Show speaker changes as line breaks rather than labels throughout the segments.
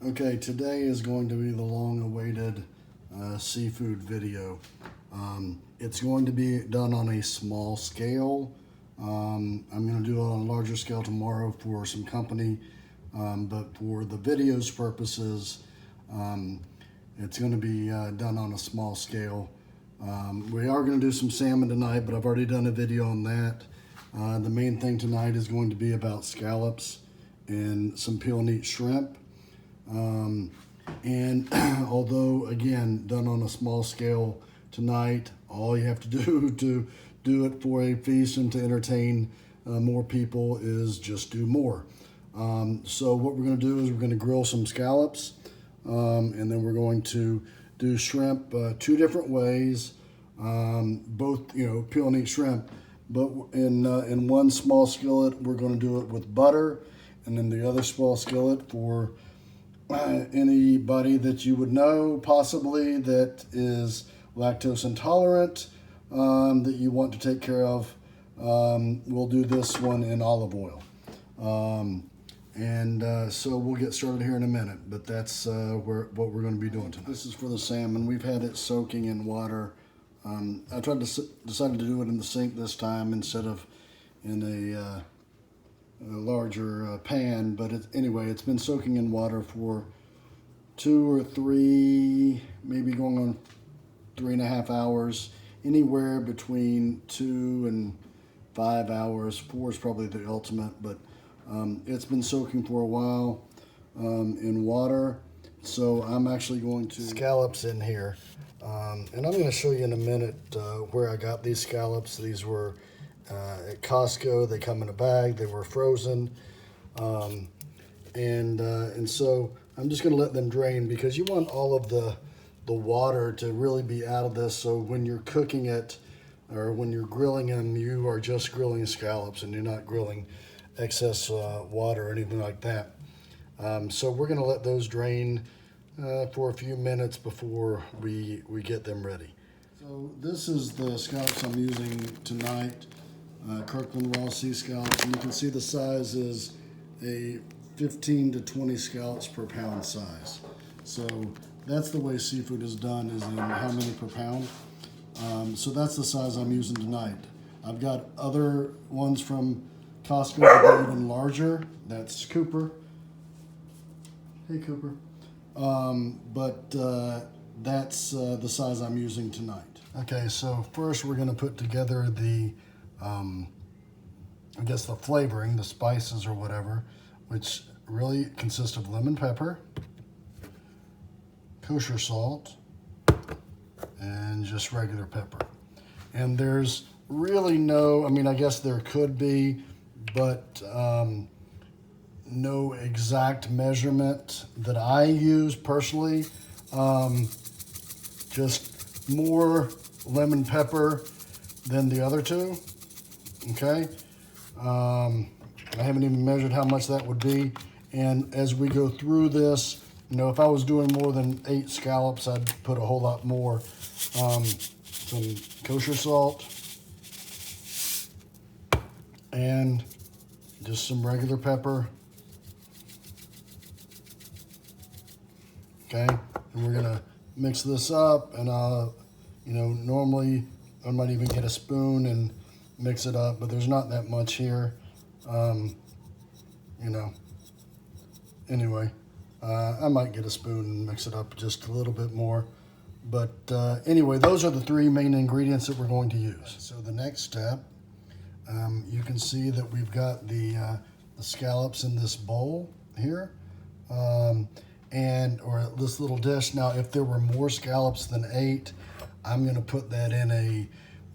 Okay, today is going to be the long-awaited seafood video. It's going to be done on a small scale. I'm going to do it on a larger scale tomorrow for some company, but for the video's purposes, it's going to be done on a small scale. We are going to do some salmon tonight, but I've already done a video on that. The main thing tonight is going to be about scallops and some peel and eat shrimp. And although again done on a small scale tonight, all you have to do to do it for a feast and to entertain more people is just do more. So what we're going to do is we're going to grill some scallops, and then we're going to do shrimp two different ways, both peel and eat shrimp, but in one small skillet we're going to do it with butter, and then the other small skillet for anybody that you would know possibly that is lactose intolerant, that you want to take care of. We'll do this one in olive oil. So we'll get started here in a minute, but that's what we're going to be doing tonight. This is for the salmon. We've had it soaking in water. I decided to do it in the sink this time instead of in a larger pan, but anyway, it's been soaking in water for 2 or 3, maybe going on 3.5 hours, anywhere between 2 and 5 hours. 4 is probably the ultimate, but it's been soaking for a while in water. So I'm actually going to scallops in here, and I'm going to show you in a minute where I got these scallops. These were at Costco. They come in a bag. They were frozen, and so I'm just going to let them drain because you want all of the water to really be out of this. So when you're cooking it or when you're grilling them, you are just grilling scallops and you're not grilling excess water or anything like that. So we're going to let those drain for a few minutes before we get them ready. So this is the scallops I'm using tonight. Kirkland raw sea scallops, and you can see the size is a 15 to 20 scallops per pound size. So that's the way seafood is done, is in how many per pound. So that's the size I'm using tonight. I've got other ones from Costco that are even larger. That's Cooper. Hey Cooper. But that's the size I'm using tonight. Okay, so first we're going to put together the I guess the flavoring, the spices or whatever, which really consists of lemon pepper, kosher salt, and just regular pepper. And there's really no, I mean, I guess there could be, but no exact measurement that I use personally. Just more lemon pepper than the other two. Okay, I haven't even measured how much that would be. And as we go through this, if I was doing more than 8 scallops, I'd put a whole lot more. Some kosher salt and just some regular pepper. Okay, and we're gonna mix this up, and normally I might even get a spoon and mix it up, but there's not that much here. Anyway, I might get a spoon and mix it up just a little bit more. But anyway, those are the 3 main ingredients that we're going to use. So the next step, you can see that we've got the scallops in this bowl here, or this little dish. Now, if there were more scallops than 8, I'm going to put that in a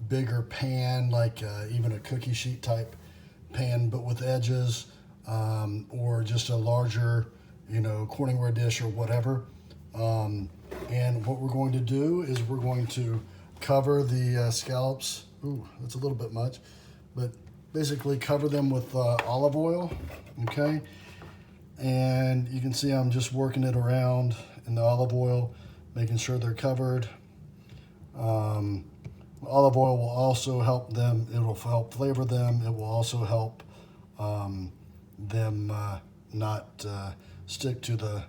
bigger pan, like even a cookie sheet type pan, but with edges, or just a larger, Corningware dish or whatever. And what we're going to do is we're going to cover the scallops. Ooh, that's a little bit much, but basically cover them with olive oil, okay? And you can see I'm just working it around in the olive oil, making sure they're covered. Olive oil will also help them. It will help flavor them. It will also help them not stick to the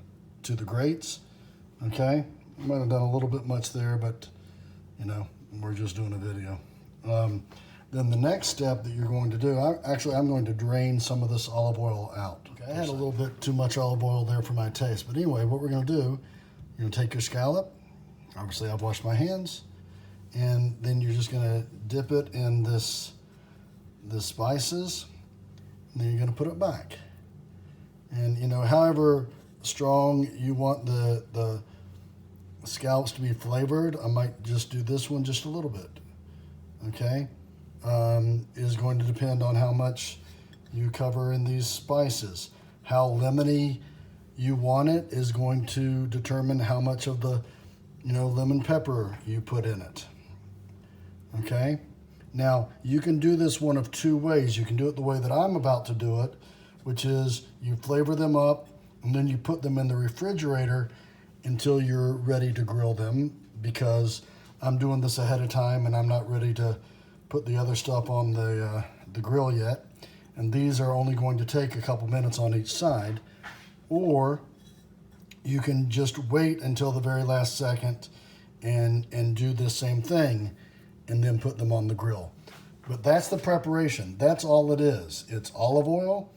to the grates. Okay, might have done a little bit much there, but you know, we're just doing a video. Then the next step that you're going to do, I'm going to drain some of this olive oil out. Okay, I had a little bit too much olive oil there for my taste, but anyway, what we're going to do, you're going to take your scallop. Obviously, I've washed my hands, and then you're just going to dip it in the spices, and then you're going to put it back. And you know, however strong you want the scallops to be flavored, I might just do this one just a little bit. Okay, is going to depend on how much you cover in these spices. How lemony you want it is going to determine how much of the, you know, lemon pepper you put in it. Okay, now you can do this one of two ways. You can do it the way that I'm about to do it, which is you flavor them up and then you put them in the refrigerator until you're ready to grill them, because I'm doing this ahead of time and I'm not ready to put the other stuff on the grill yet. And these are only going to take a couple minutes on each side. Or you can just wait until the very last second and do the same thing and then put them on the grill. But that's the preparation. That's all it is. It's olive oil.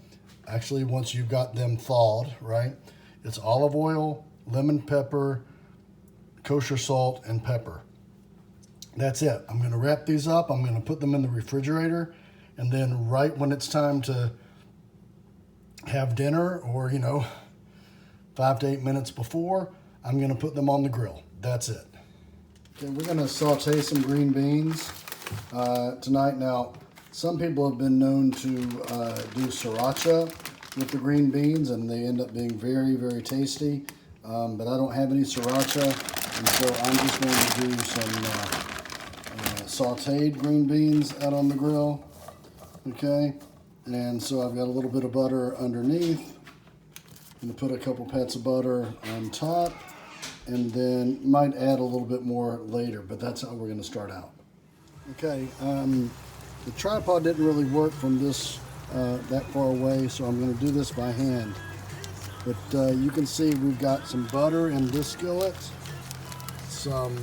Actually, once you've got them thawed, right? It's olive oil, lemon pepper, kosher salt, and pepper. That's it. I'm going to wrap these up. I'm going to put them in the refrigerator, and then right when it's time to have dinner, or you know, 5 to 8 minutes before, I'm going to put them on the grill. That's it. Okay, we're going to saute some green beans tonight. Now, some people have been known to do sriracha with the green beans, and they end up being very, very tasty. But I don't have any sriracha, and so I'm just going to do some sauteed green beans out on the grill. Okay, and so I've got a little bit of butter underneath. I'm going to put a couple pats of butter on top, and then might add a little bit more later, but that's how we're going to start out. Okay, the tripod didn't really work from this that far away, so I'm going to do this by hand. But you can see we've got some butter in this skillet, some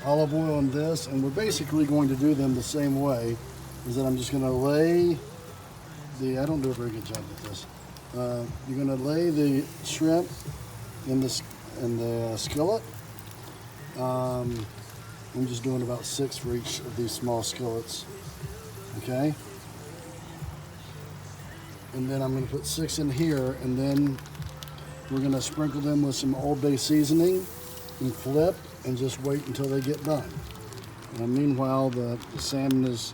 olive oil in this, and we're basically going to do them the same way. Is that I'm just going to lay I don't do a very good job with this. You're going to lay the shrimp in the skillet. I'm just doing about 6 for each of these small skillets. Okay. And then I'm going to put 6 in here, and then we're going to sprinkle them with some Old Bay seasoning and flip and just wait until they get done. And meanwhile, the salmon is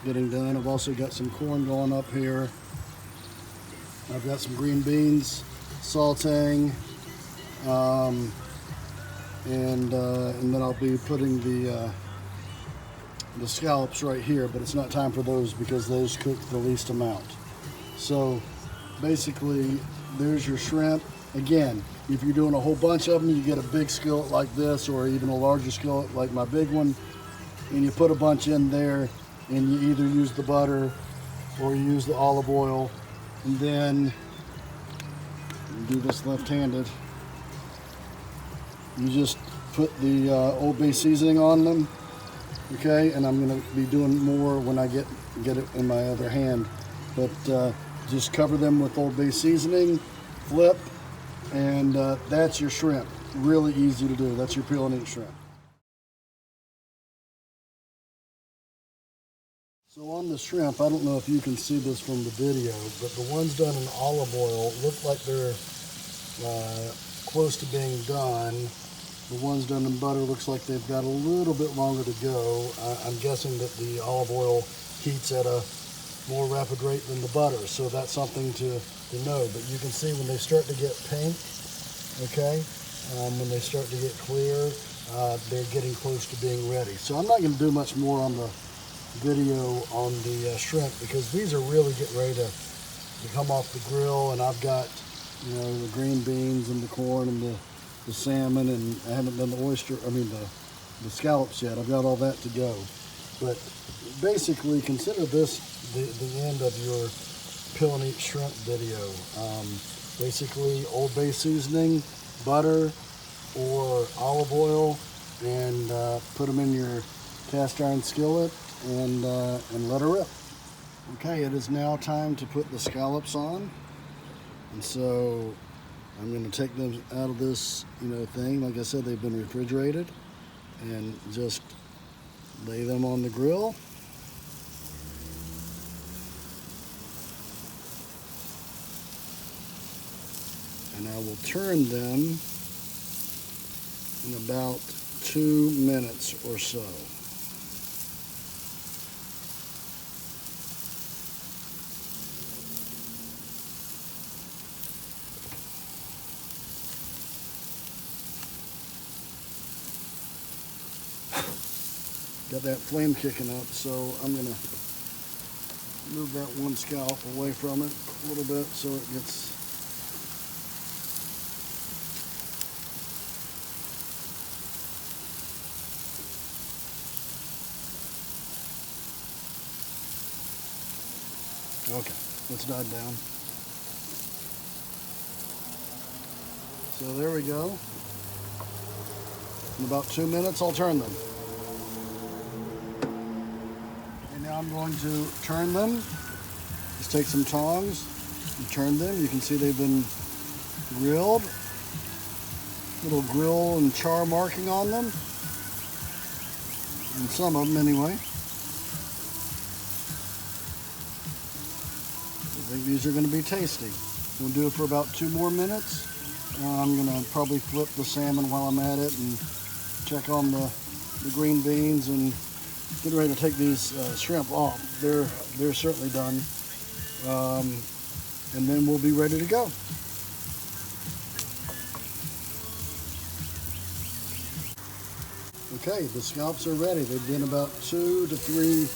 getting done. I've also got some corn going up here. I've got some green beans sauteing, and then I'll be putting the scallops right here, but it's not time for those because those cook the least amount. So basically, there's your shrimp. Again, if you're doing a whole bunch of them, you get a big skillet like this, or even a larger skillet like my big one, and you put a bunch in there, and you either use the butter or you use the olive oil, and then do this left-handed. You just put the Old Bay seasoning on them, okay? And I'm going to be doing more when I get it in my other hand. But just cover them with Old Bay seasoning, flip, and that's your shrimp. Really easy to do. That's your peel and eat shrimp. So on the shrimp, I don't know if you can see this from the video, but the ones done in olive oil look like they're close to being done. The ones done in butter looks like they've got a little bit longer to go. I'm guessing that the olive oil heats at a more rapid rate than the butter, so that's something to know. But you can see when they start to get pink, okay, when they start to get clear, they're getting close to being ready. So I'm not going to do much more on the video on the shrimp, because these are really getting ready to come off the grill, and I've got, you know, the green beans and the corn and the salmon, and I haven't done the scallops yet. I've got all that to go. But basically, consider this the end of your peel and eat shrimp video. Basically Old Bay seasoning, butter, or olive oil, and put them in your cast iron skillet and let her rip. Okay, it is now time to put the scallops on, and so I'm going to take them out of this thing. Like I said, they've been refrigerated, and just lay them on the grill. And I will turn them in about 2 minutes or so. Got that flame kicking up, so I'm going to move that one scallop away from it a little bit so it gets okay, let's dive down. So there we go. In about 2 minutes, I'll turn them. And now I'm going to turn them. Just take some tongs and turn them. You can see they've been grilled. Little grill and char marking on them. And some of them anyway. I think these are going to be tasty. We'll do it for about 2 more minutes. I'm going to probably flip the salmon while I'm at it and check on the green beans and get ready to take these shrimp off. They're certainly done. And then we'll be ready to go. Okay, the scallops are ready. They've been about 2 to 3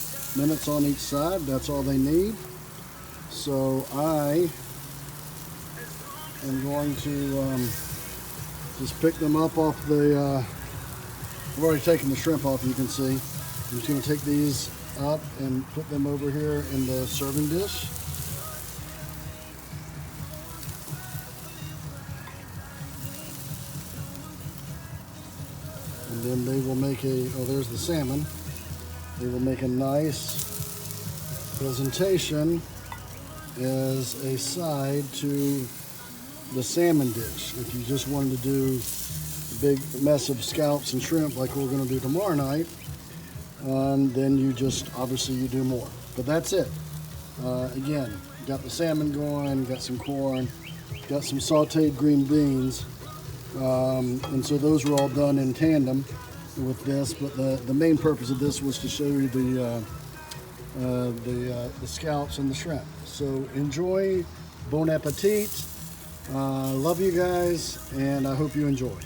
minutes on each side. That's all they need. So I am going to just pick them up off the, I've already taken the shrimp off, you can see. I'm just going to take these up and put them over here in the serving dish. And then they will make there's the salmon. They will make a nice presentation as a side to the salmon dish. If you just wanted to do a big mess of scallops and shrimp like we're going to do tomorrow night, then you just, obviously you do more. But that's it. Again, got the salmon going, got some corn, got some sauteed green beans, and so those were all done in tandem with this, but the main purpose of this was to show you the scallops and the shrimp. So enjoy, bon appetit, love you guys, and I hope you enjoy.